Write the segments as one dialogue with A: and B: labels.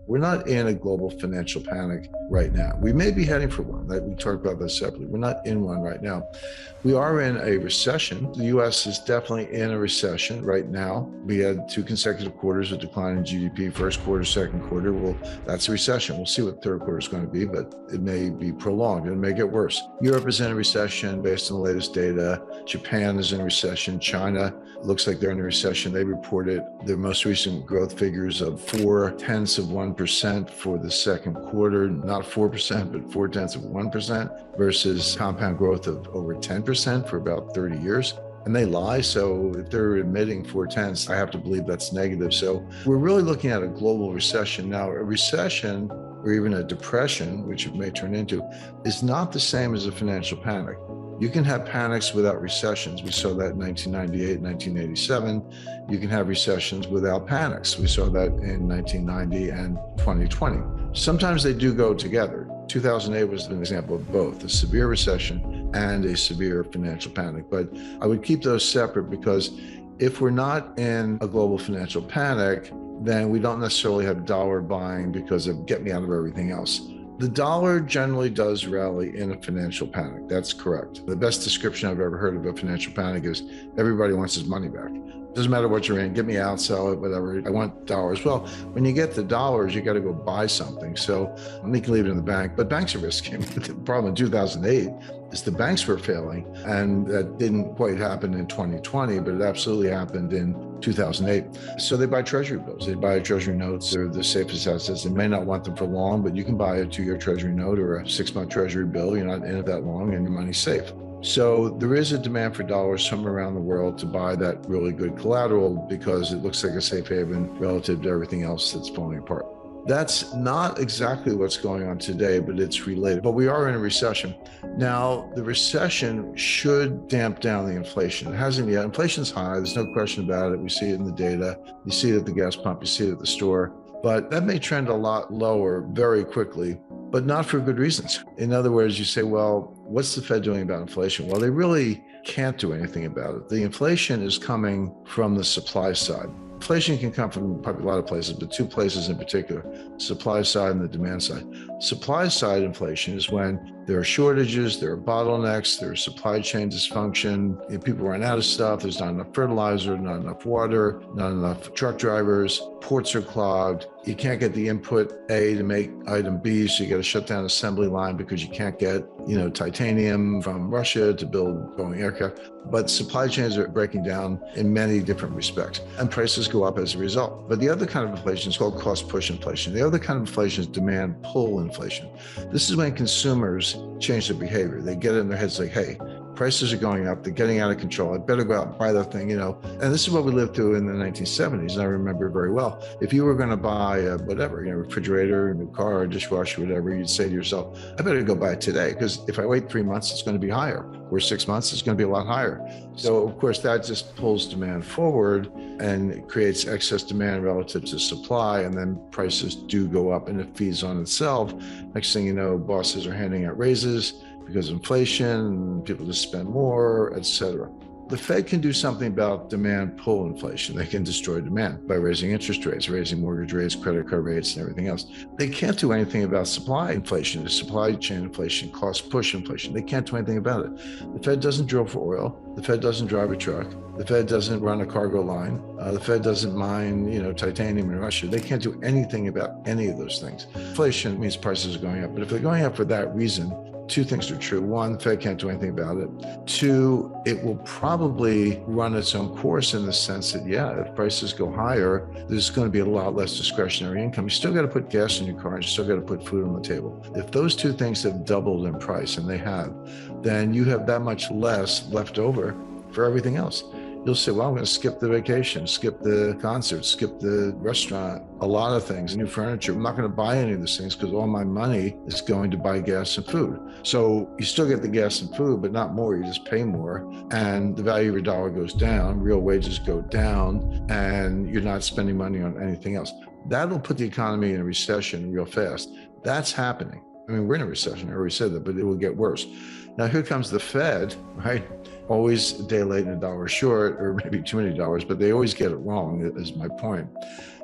A: We're not in a global financial panic right now. We may be heading for one. We talked about that separately. We're not in one right now. We are in a recession. The U.S. is definitely in a recession right now. We had 2 consecutive quarters of decline in GDP, first quarter, second quarter. Well, that's a recession. We'll see what third quarter is going to be, but it may be prolonged. It may get worse. Europe is in a recession based on the latest data. Japan is in a recession. China looks like they're in a recession. They reported their most recent growth figures of 0.4% for the second quarter, not 4%, but 0.4% versus compound growth of over 10% for about 30 years. And they lie. So if they're admitting 0.4, I have to believe that's negative. So we're really looking at a global recession. Now, a recession or even a depression, which it may turn into, is not the same as a financial panic. You can have panics without recessions. We saw that in 1998, 1987. You can have recessions without panics. We saw that in 1990 and 2020. Sometimes they do go together. 2008 was an example of both, a severe recession and a severe financial panic. But I would keep those separate because if we're not in a global financial panic, then we don't necessarily have dollar buying because of get me out of everything else. The dollar generally does rally in a financial panic. That's correct. The best description I've ever heard of a financial panic is everybody wants his money back. Doesn't matter what you're in, get me out, sell it, whatever. I want dollars. Well, when you get the dollars, you got to go buy something. So you can leave it in the bank, but banks are risky. The problem in 2008 is the banks were failing, and that didn't quite happen in 2020, but it absolutely happened in 2008. So they buy treasury bills. They buy treasury notes. They're the safest assets. They may not want them for long, but you can buy a 2-year treasury note or a 6-month treasury bill. You're not in it that long and your money's safe. So there is a demand for dollars somewhere around the world to buy that really good collateral because it looks like a safe haven relative to everything else that's falling apart. That's not exactly what's going on today, but it's related. But we are in a recession. Now, the recession should damp down the inflation. It hasn't yet. Inflation's high. There's no question about it. We see it in the data. You see it at the gas pump. You see it at the store. But that may trend a lot lower very quickly, but not for good reasons. In other words, you say, well, what's the Fed doing about inflation? Well, they really can't do anything about it. The inflation is coming from the supply side. Inflation can come from probably a lot of places, but 2 places in particular, supply side and the demand side. Supply side inflation is when there are shortages, there are bottlenecks, there is supply chain dysfunction, people run out of stuff, there's not enough fertilizer, not enough water, not enough truck drivers, ports are clogged, you can't get the input A to make item B, so you got to shut down assembly line because you can't get, titanium from Russia to build Boeing aircraft. But supply chains are breaking down in many different respects, and prices go up as a result. But the other kind of inflation is called cost push inflation. The other kind of inflation is demand pull inflation. This is when consumers change their behavior. They get it in their heads like, hey, prices are going up, they're getting out of control, I better go out and buy that thing, And this is what we lived through in the 1970s, and I remember very well. If you were going to buy a refrigerator, a new car, a dishwasher, whatever, you'd say to yourself, I better go buy it today, because if I wait 3 months, it's going to be higher, or 6 months, it's going to be a lot higher. So, of course, that just pulls demand forward and creates excess demand relative to supply, and then prices do go up, and it feeds on itself. Next thing you know, bosses are handing out raises because of inflation, people just spend more, et cetera. The Fed can do something about demand pull inflation. They can destroy demand by raising interest rates, raising mortgage rates, credit card rates, and everything else. They can't do anything about supply inflation, the supply chain inflation, cost push inflation. They can't do anything about it. The Fed doesn't drill for oil. The Fed doesn't drive a truck. The Fed doesn't run a cargo line. The Fed doesn't mine, titanium in Russia. They can't do anything about any of those things. Inflation means prices are going up. But if they're going up for that reason, 2 things are true. 1, the Fed can't do anything about it. 2, it will probably run its own course in the sense that, if prices go higher, there's going to be a lot less discretionary income. You still got to put gas in your car and you still got to put food on the table. If those 2 things have doubled in price, and they have, then you have that much less left over for everything else. You'll say, well, I'm going to skip the vacation, skip the concert, skip the restaurant, a lot of things, new furniture. I'm not going to buy any of these things because all my money is going to buy gas and food. So you still get the gas and food, but not more. You just pay more, and the value of your dollar goes down, real wages go down, and you're not spending money on anything else. That'll put the economy in a recession real fast. That's happening. I mean, we're in a recession. I already said that, but it will get worse. Now, here comes the Fed, right? always a day late and a dollar short, or maybe too many dollars, but they always get it wrong, is my point.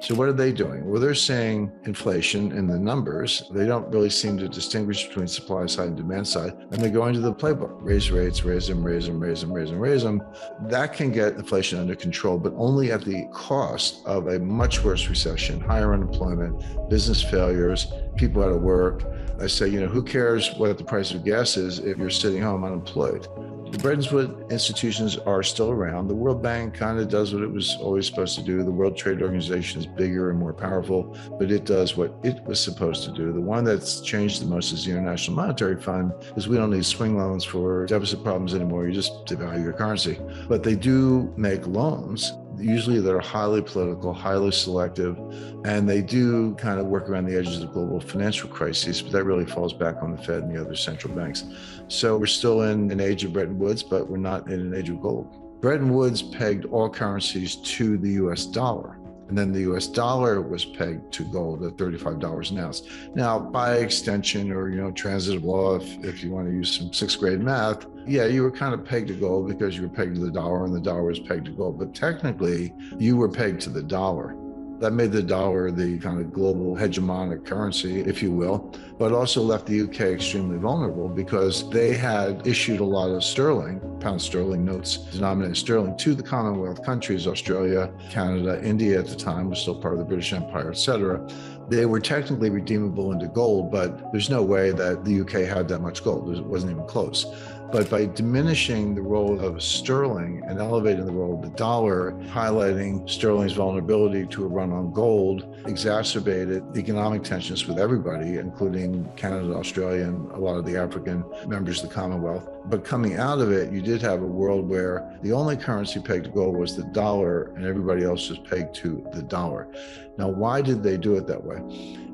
A: So what are they doing? Well, they're saying inflation in the numbers. They don't really seem to distinguish between supply side and demand side. And they go into the playbook, raise rates, raise them, raise them, raise them, raise them, raise them. That can get inflation under control, but only at the cost of a much worse recession, higher unemployment, business failures, people out of work. I say, who cares what the price of gas is if you're sitting home unemployed? The Bretton Woods institutions are still around. The World Bank kind of does what it was always supposed to do. The World Trade Organization is bigger and more powerful, but it does what it was supposed to do. The one that's changed the most is the International Monetary Fund, because we don't need swing loans for deficit problems anymore. You just devalue your currency. But they do make loans. Usually they're highly political, highly selective, and they do kind of work around the edges of global financial crises, but that really falls back on the Fed and the other central banks. So we're still in an age of Bretton Woods, but we're not in an age of gold. Bretton Woods pegged all currencies to the US dollar. And then the US dollar was pegged to gold at $35 an ounce. Now, by extension or, transitive law, if you want to use some sixth grade math, yeah, you were kind of pegged to gold because you were pegged to the dollar and the dollar was pegged to gold. But technically, you were pegged to the dollar. That made the dollar the kind of global hegemonic currency, if you will, but also left the UK extremely vulnerable because they had issued a lot of sterling, pound sterling notes denominated sterling to the Commonwealth countries, Australia, Canada, India at the time was still part of the British Empire, etc. They were technically redeemable into gold, but there's no way that the UK had that much gold. It wasn't even close. But by diminishing the role of sterling and elevating the role of the dollar, highlighting sterling's vulnerability to a run on gold, exacerbated economic tensions with everybody, including Canada, Australia, and a lot of the African members of the Commonwealth. But coming out of it, you did have a world where the only currency pegged to gold was the dollar and everybody else was pegged to the dollar. Now, why did they do it that way?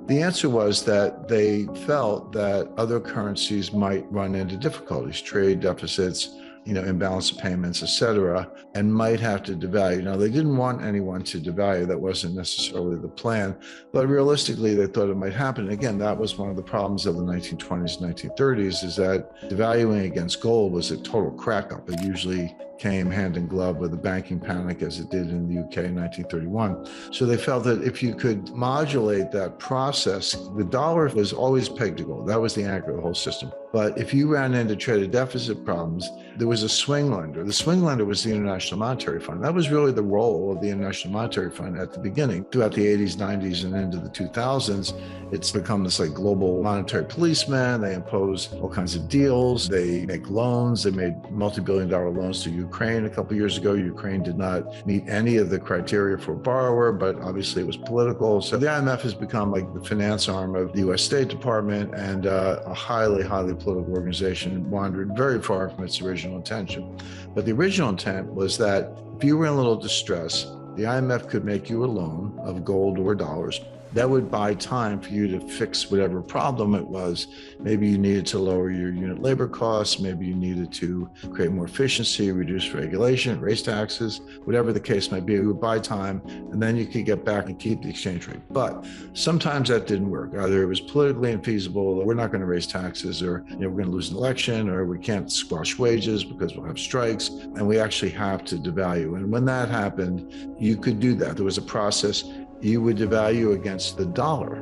A: The answer was that they felt that other currencies might run into difficulties, trade deficits, imbalance of payments, et cetera, and might have to devalue. Now, they didn't want anyone to devalue. That wasn't necessarily the plan, but realistically, they thought it might happen. And again, that was one of the problems of the 1920s, 1930s, is that devaluing against gold was a total crack up. It usually came hand in glove with the banking panic as it did in the UK in 1931. So they felt that if you could modulate that process, the dollar was always pegged to gold. That was the anchor of the whole system. But if you ran into trade deficit problems, there was a swing lender. The swing lender was the International Monetary Fund. That was really the role of the International Monetary Fund at the beginning. Throughout the 80s, 90s, and into the 2000s, it's become this like global monetary policeman. They impose all kinds of deals. They make loans. They made multi-billion-dollar loans to Ukraine a couple of years ago. Ukraine did not meet any of the criteria for a borrower, but obviously it was political. So the IMF has become like the finance arm of the US State Department and a highly, highly political organization, wandered very far from its original intention. But the original intent was that if you were in a little distress, the IMF could make you a loan of gold or dollars. That would buy time for you to fix whatever problem it was. Maybe you needed to lower your unit labor costs. Maybe you needed to create more efficiency, reduce regulation, raise taxes, whatever the case might be. It would buy time, and then you could get back and keep the exchange rate. But sometimes that didn't work. Either it was politically infeasible, we're not going to raise taxes, or we're going to lose an election, or we can't squash wages because we'll have strikes, and we actually have to devalue. And when that happened, you could do that. There was a process. You would devalue against the dollar.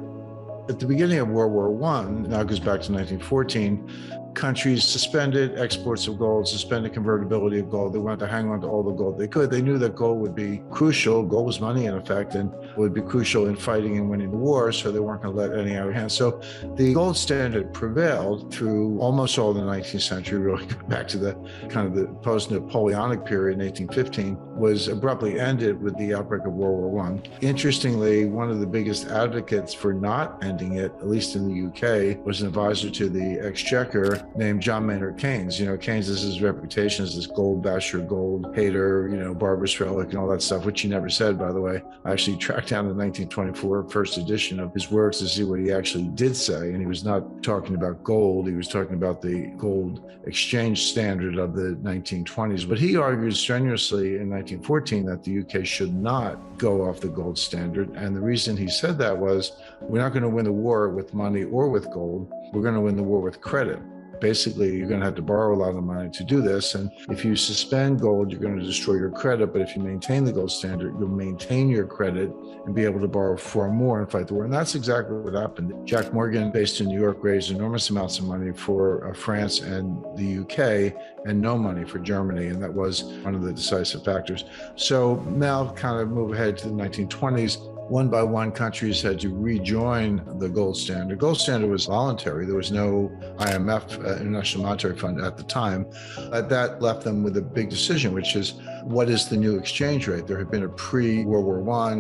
A: At the beginning of World War I, now it goes back to 1914, countries suspended exports of gold, suspended convertibility of gold. They wanted to hang on to all the gold they could. They knew that gold would be crucial. Gold was money, in effect, and would be crucial in fighting and winning the war, so they weren't going to let any out of hand. So the gold standard prevailed through almost all the 19th century, really back to the kind of the post-Napoleonic period in 1815, was abruptly ended with the outbreak of World War I. Interestingly, one of the biggest advocates for not ending it, at least in the UK, was an advisor to the Exchequer named John Maynard Keynes. Keynes is his reputation as this gold basher, gold hater, barbarous relic and all that stuff, which he never said, by the way. I actually tracked down the 1924 first edition of his works to see what he actually did say. And he was not talking about gold. He was talking about the gold exchange standard of the 1920s. But he argued strenuously in 1914 that the UK should not go off the gold standard. And the reason he said that was, we're not going to win the war with money or with gold. We're going to win the war with credit. basically you're going to have to borrow a lot of money to do this. And if you suspend gold, you're going to destroy your credit. But if you maintain the gold standard, you'll maintain your credit and be able to borrow far more and fight the war. And that's exactly what happened. Jack Morgan, based in New York, raised enormous amounts of money for France and the UK and no money for Germany. And that was one of the decisive factors. So now kind of move ahead to the 1920s. One by one, countries had to rejoin the gold standard. Gold standard was voluntary. There was no IMF, International Monetary Fund, at the time. That left them with a big decision, which is, what is the new exchange rate? There had been a pre-World War I,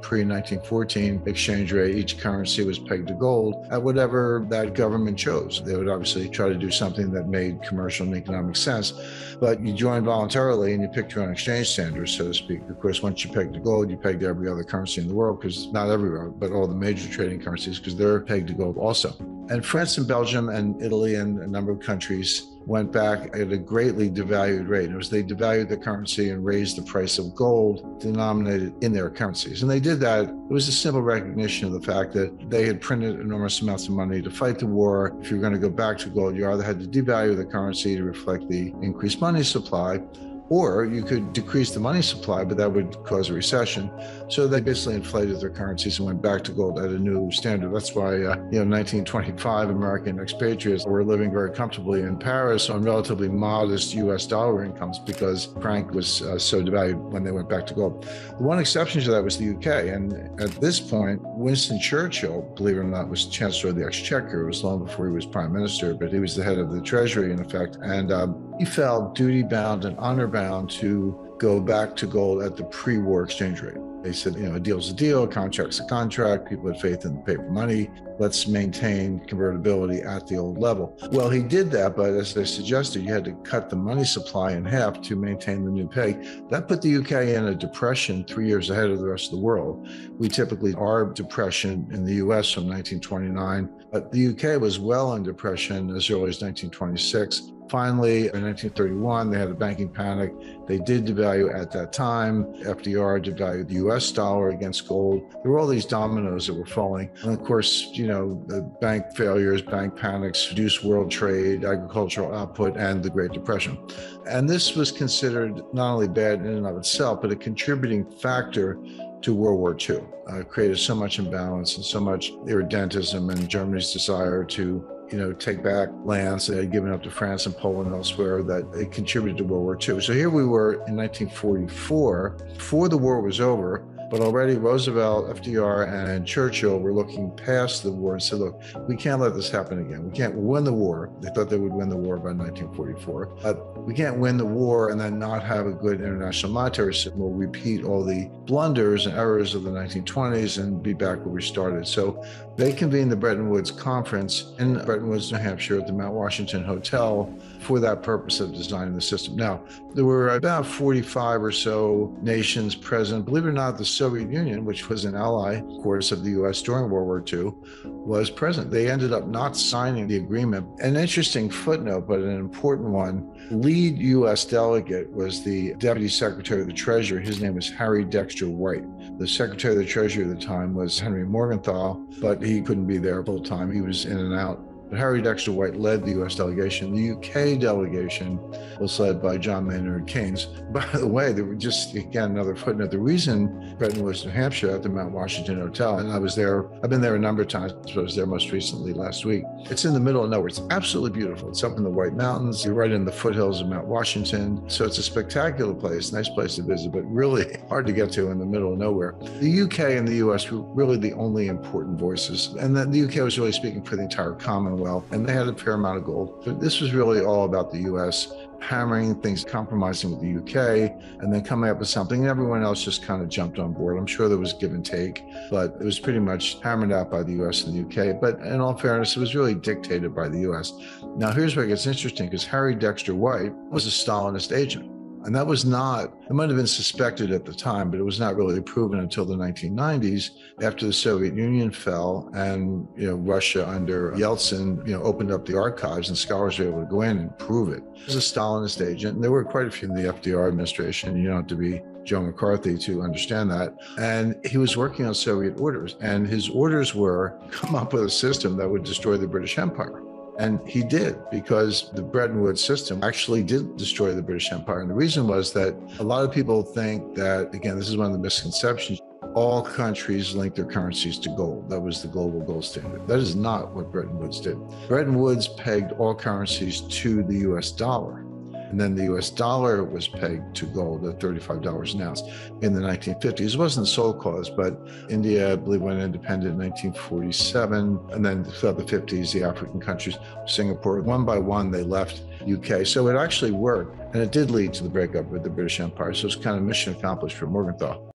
A: pre-1914 exchange rate. Each currency was pegged to gold at whatever that government chose. They would obviously try to do something that made commercial and economic sense, but you joined voluntarily and you picked your own exchange standards, so to speak. Of course, once you pegged to gold, you pegged every other currency in the world, because not everywhere, but all the major trading currencies, because they're pegged to gold also. And France and Belgium and Italy and a number of countries went back at a greatly devalued rate. It was they devalued the currency and raised the price of gold denominated in their currencies. And they did that. It was a simple recognition of the fact that they had printed enormous amounts of money to fight the war. If you're going to go back to gold, you either had to devalue the currency to reflect the increased money supply, or you could decrease the money supply, but that would cause a recession. So they basically inflated their currencies and went back to gold at a new standard. That's why, 1925, American expatriates were living very comfortably in Paris on relatively modest US dollar incomes, because franc was so devalued when they went back to gold. The one exception to that was the UK. And at this point, Winston Churchill, believe it or not, was Chancellor of the Exchequer. It was long before he was Prime Minister, but he was the head of the Treasury, in effect. And he felt duty-bound and honor-bound to go back to gold at the pre-war exchange rate. They said, a deal's a deal, a contract's a contract, people had faith in the paper money, let's maintain convertibility at the old level. Well, he did that, but as they suggested, you had to cut the money supply in half to maintain the new peg. That put the UK in a depression 3 years ahead of the rest of the world. We typically are depression in the US from 1929, but the UK was well in depression as early as 1926. Finally, in 1931, they had a banking panic. They did devalue at that time. FDR devalued the US dollar against gold. There were all these dominoes that were falling. And of course, the bank failures, bank panics, reduced world trade, agricultural output, and the Great Depression. And this was considered not only bad in and of itself, but a contributing factor to World War II. Created so much imbalance and so much irredentism and Germany's desire to take back lands they had given up to France and Poland and elsewhere, that it contributed to World War II. So here we were in 1944, before the war was over, but already Roosevelt, FDR, and Churchill were looking past the war and said, look, we can't let this happen again. We can't win the war. They thought they would win the war by 1944. But we can't win the war and then not have a good international monetary system. We'll repeat all the blunders and errors of the 1920s and be back where we started. So they convened the Bretton Woods Conference in Bretton Woods, New Hampshire, at the Mount Washington Hotel for that purpose of designing the system. Now, there were about 45 or so nations present. Believe it or not, the Soviet Union, which was an ally, of course, of the U.S. during World War II, was present. They ended up not signing the agreement. An interesting footnote, but an important one, lead U.S. delegate was the Deputy Secretary of the Treasury. His name was Harry Dexter White. The Secretary of the Treasury at the time was Henry Morgenthau, but he couldn't be there full time. He was in and out. But Harry Dexter White led the U.S. delegation. The UK delegation was led by John Maynard Keynes. By the way, there were just, again, another footnote. The reason Bretton Woods, New Hampshire, at the Mount Washington Hotel, and I was there, I've been there a number of times, but I was there most recently last week. It's in the middle of nowhere. It's absolutely beautiful. It's up in the White Mountains. You're right in the foothills of Mount Washington. So it's a spectacular place, nice place to visit, but really hard to get to in the middle of nowhere. The UK and the US were really the only important voices. And then the UK was really speaking for the entire Commonwealth, and they had a fair amount of gold. But this was really all about the US hammering things, compromising with the UK, and then coming up with something, and everyone else just kind of jumped on board. I'm sure there was give and take, but it was pretty much hammered out by the US and the UK. But in all fairness, it was really dictated by the US. Now, here's where it gets interesting, because Harry Dexter White was a Stalinist agent. And that was not, it might have been suspected at the time, but it was not really proven until the 1990s, after the Soviet Union fell and, Russia under Yeltsin, opened up the archives and scholars were able to go in and prove it. He was a Stalinist agent, and there were quite a few in the FDR administration. You don't have to be Joe McCarthy to understand that. And he was working on Soviet orders, and his orders were come up with a system that would destroy the British Empire. And he did, because the Bretton Woods system actually did destroy the British Empire. And the reason was that a lot of people think that, again, this is one of the misconceptions, all countries link their currencies to gold. That was the global gold standard. That is not what Bretton Woods did. Bretton Woods pegged all currencies to the US dollar. And then the US dollar was pegged to gold at $35 an ounce in the 1950s. It wasn't the sole cause, but India, I believe, went independent in 1947. And then throughout the 50s, the African countries, Singapore, one by one, they left UK. So it actually worked. And it did lead to the breakup of the British Empire. So it's kind of mission accomplished for Morgenthau.